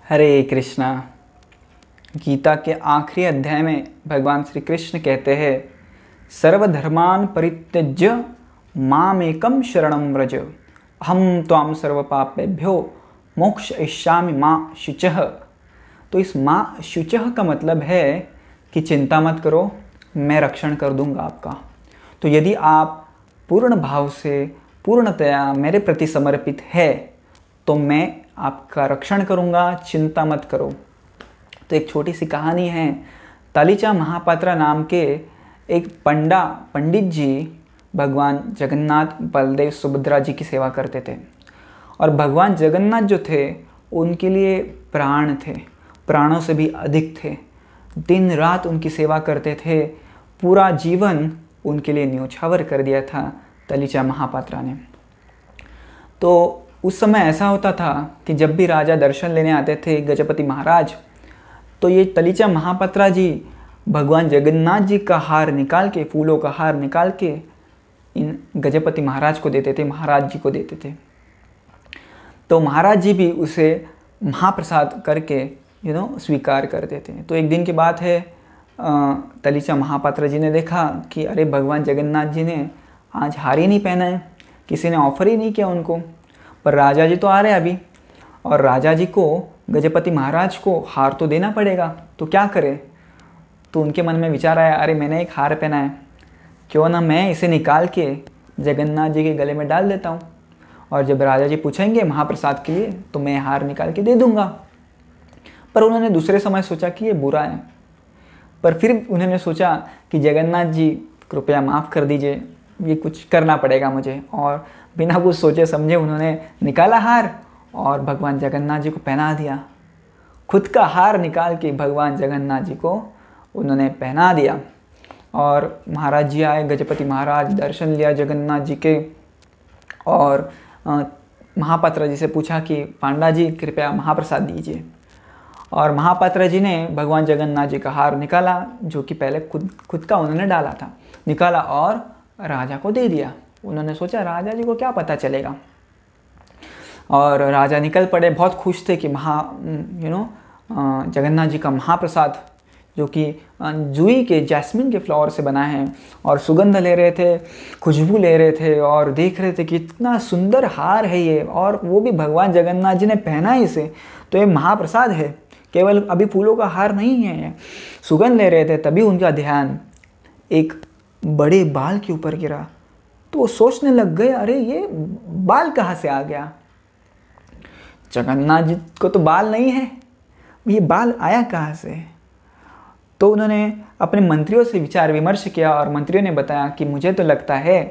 हरे कृष्णा। गीता के आखिरी अध्याय में भगवान श्री कृष्ण कहते हैं, सर्वधर्मान परित्यज्य मामेकं शरणं व्रज, अहम त्वां सर्वपापेभ्यो मोक्षयिष्यामि मा शुचः। तो इस माँ शुचः का मतलब है कि चिंता मत करो, मैं रक्षण कर दूंगा आपका। तो यदि आप पूर्ण भाव से पूर्णतया मेरे प्रति समर्पित है तो मैं आपका रक्षण करूंगा, चिंता मत करो। तो एक छोटी सी कहानी है। तलीचा महापात्रा नाम के एक पंडित जी भगवान जगन्नाथ, बलदेव, सुभद्रा जी की सेवा करते थे। और भगवान जगन्नाथ जो थे उनके लिए प्राण थे, प्राणों से भी अधिक थे। दिन रात उनकी सेवा करते थे, पूरा जीवन उनके लिए न्योछावर कर दिया था तलीचा महापात्रा ने। तो उस समय ऐसा होता था कि जब भी राजा दर्शन लेने आते थे, गजपति महाराज, तो ये तलीचा महापात्रा जी भगवान जगन्नाथ जी का हार निकाल के, फूलों का हार निकाल के इन गजपति महाराज को देते थे, महाराज जी को देते थे। तो महाराज जी भी उसे महाप्रसाद करके स्वीकार करते थे। तो एक दिन की बात है, तलीचा महापात्रा जी ने देखा कि अरे भगवान जगन्नाथ जी ने आज हार ही नहीं पहना है, किसी ने ऑफर ही नहीं किया उनको। पर राजा जी तो आ रहे हैं अभी, और राजा जी को, गजपति महाराज को हार तो देना पड़ेगा, तो क्या करे। तो उनके मन में विचार आया, अरे मैंने एक हार पहना है, क्यों ना मैं इसे निकाल के जगन्नाथ जी के गले में डाल देता हूँ, और जब राजा जी पूछेंगे महाप्रसाद के लिए तो मैं हार निकाल के दे दूँगा। पर उन्होंने दूसरे समय सोचा कि ये बुरा है। पर फिर उन्होंने सोचा कि जगन्नाथ जी कृपया माफ़ कर दीजिए, ये कुछ करना पड़ेगा मुझे। और बिना कुछ सोचे समझे उन्होंने निकाला हार और भगवान जगन्नाथ जी को पहना दिया। खुद का हार निकाल के भगवान जगन्नाथ जी को उन्होंने पहना दिया। और महाराज जी आए, गजपति महाराज, दर्शन लिया जगन्नाथ जी के, और महापात्रा जी से पूछा कि पांडा जी कृपया महाप्रसाद दीजिए। और महापात्रा जी ने भगवान जगन्नाथ जी का हार निकाला, जो कि पहले खुद का उन्होंने डाला था, निकाला और राजा को दे दिया। उन्होंने सोचा राजा जी को क्या पता चलेगा। और राजा निकल पड़े, बहुत खुश थे कि जगन्नाथ जी का महाप्रसाद, जो कि जूही के, जैस्मिन के फ्लावर से बना है, और सुगंध ले रहे थे, खुशबू ले रहे थे, और देख रहे थे कि इतना सुंदर हार है ये, और वो भी भगवान जगन्नाथ जी ने पहना है इसे, तो ये महाप्रसाद है, केवल अभी फूलों का हार नहीं है ये। सुगंध ले रहे थे, तभी उनका ध्यान एक बड़े बाल के ऊपर गिरा। तो वो सोचने लग गए, अरे ये बाल कहाँ से आ गया, जगन्नाथ जी को तो बाल नहीं है, ये बाल आया कहाँ से। तो उन्होंने अपने मंत्रियों से विचार विमर्श किया, और मंत्रियों ने बताया कि मुझे तो लगता है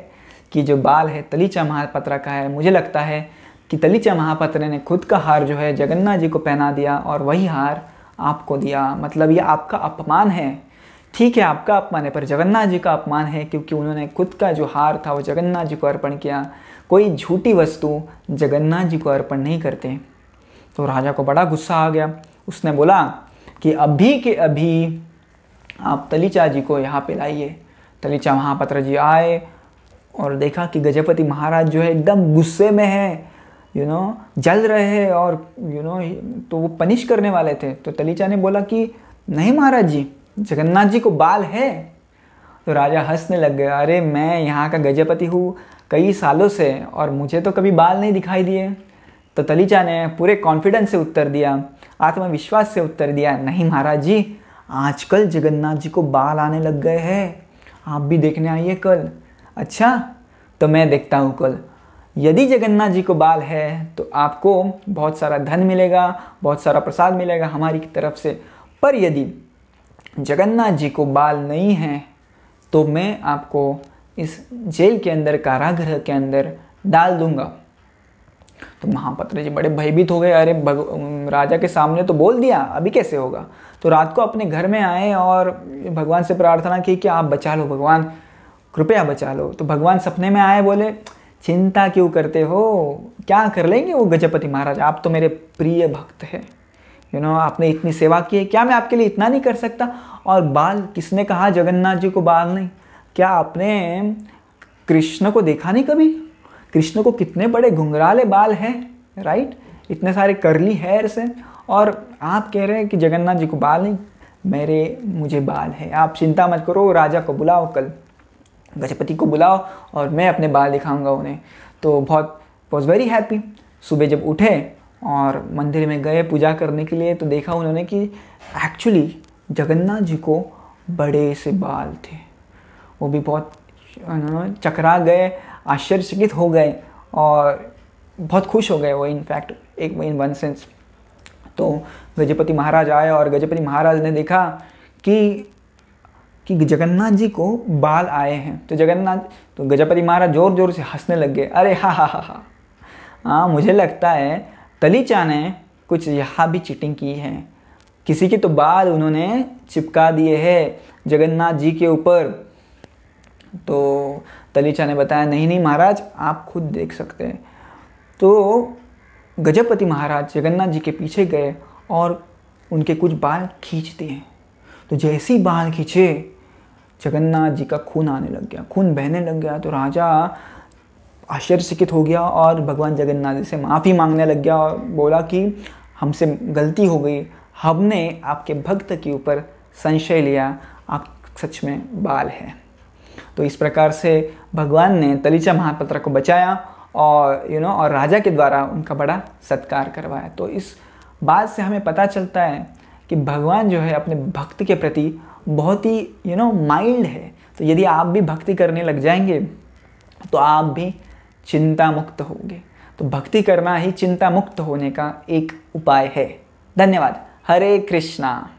कि जो बाल है तलीचा महापात्रा का है, मुझे लगता है कि तलीचा महापात्रा ने खुद का हार जो है जगन्नाथ जी को पहना दिया और वही हार आपको दिया, मतलब ये आपका अपमान है। ठीक है, आपका अपमान है, पर जगन्नाथ जी का अपमान है, क्योंकि उन्होंने खुद का जो हार था वो जगन्नाथ जी को अर्पण किया। कोई झूठी वस्तु जगन्नाथ जी को अर्पण नहीं करते। तो राजा को बड़ा गुस्सा आ गया। उसने बोला कि अभी के अभी आप तलीचा जी को यहाँ पे लाइए। तलीचा महापात्रा जी आए और देखा कि गजपति महाराज जो है एकदम गुस्से में है, जल रहे हैं, और तो वो पनिश करने वाले थे। तो तलीचा ने बोला कि नहीं महाराज जी, जगन्नाथ जी को बाल है। तो राजा हंसने लग गया, अरे मैं यहाँ का गजपति हूँ कई सालों से, और मुझे तो कभी बाल नहीं दिखाई दिए। तो तलीचा ने पूरे कॉन्फिडेंस से उत्तर दिया, आत्मविश्वास से उत्तर दिया, नहीं महाराज जी, आजकल जगन्नाथ जी को बाल आने लग गए हैं, आप भी देखने आइए कल। अच्छा, तो मैं देखता हूँ कल। यदि जगन्नाथ जी को बाल है तो आपको बहुत सारा धन मिलेगा, बहुत सारा प्रसाद मिलेगा हमारी तरफ से। पर यदि जगन्नाथ जी को बाल नहीं है तो मैं आपको इस जेल के अंदर, कारागृह के अंदर डाल दूंगा। तो महापात्रा जी बड़े भयभीत हो गए, अरे राजा के सामने तो बोल दिया, अभी कैसे होगा। तो रात को अपने घर में आए और भगवान से प्रार्थना की कि आप बचा लो भगवान, कृपया बचा लो। तो भगवान सपने में आए, बोले चिंता क्यों करते हो, क्या कर लेंगे वो गजपति महाराज, आप तो मेरे प्रिय भक्त हैं, आपने इतनी सेवा की है, क्या मैं आपके लिए इतना नहीं कर सकता। और बाल, किसने कहा जगन्नाथ जी को बाल नहीं, क्या आपने कृष्ण को देखा नहीं कभी, कृष्ण को कितने बड़े घुंघराले बाल हैं, राइट, इतने सारे कर्ली हेयर्स हैं, और आप कह रहे हैं कि जगन्नाथ जी को बाल नहीं, मुझे बाल है, आप चिंता मत करो, राजा को बुलाओ, कल गजपति को बुलाओ और मैं अपने बाल दिखाऊंगा उन्हें। तो बहुत वॉज वेरी हैप्पी। सुबह जब उठे और मंदिर में गए पूजा करने के लिए, तो देखा उन्होंने कि एक्चुअली जगन्नाथ जी को बड़े से बाल थे। वो भी बहुत चकरा गए, आश्चर्यचकित हो गए और बहुत खुश हो गए वो, इनफैक्ट एक इन वन सेंस। तो गजपति महाराज आए और गजपति महाराज ने देखा कि जगन्नाथ जी को बाल आए हैं। तो गजपति महाराज जोर जोर से हंसने लग गए। अरे हा हा हा हा, हाँ मुझे लगता है तलीचा ने कुछ यहाँ भी चीटिंग की है, किसी के तो बाल उन्होंने चिपका दिए हैं जगन्नाथ जी के ऊपर। तो तलीचा ने बताया नहीं नहीं महाराज, आप खुद देख सकते हैं। तो गजपति महाराज जगन्नाथ जी के पीछे गए और उनके कुछ बाल खींच दिए। तो जैसे ही बाल खींचे, जगन्नाथ जी का खून आने लग गया, खून बहने लग गया। तो राजा आश्चर्यचकित हो गया और भगवान जगन्नाथ जी से माफ़ी मांगने लग गया और बोला कि हमसे गलती हो गई, हमने आपके भक्त के ऊपर संशय लिया, आप सच में बाल हैं। तो इस प्रकार से भगवान ने तलीचा महापात्र को बचाया और और राजा के द्वारा उनका बड़ा सत्कार करवाया। तो इस बात से हमें पता चलता है कि भगवान जो है अपने भक्त के प्रति बहुत ही माइल्ड है। तो यदि आप भी भक्ति करने लग जाएंगे तो आप भी चिंता मुक्त होंगे। तो भक्ति करना ही चिंता मुक्त होने का एक उपाय है। धन्यवाद। हरे कृष्णा।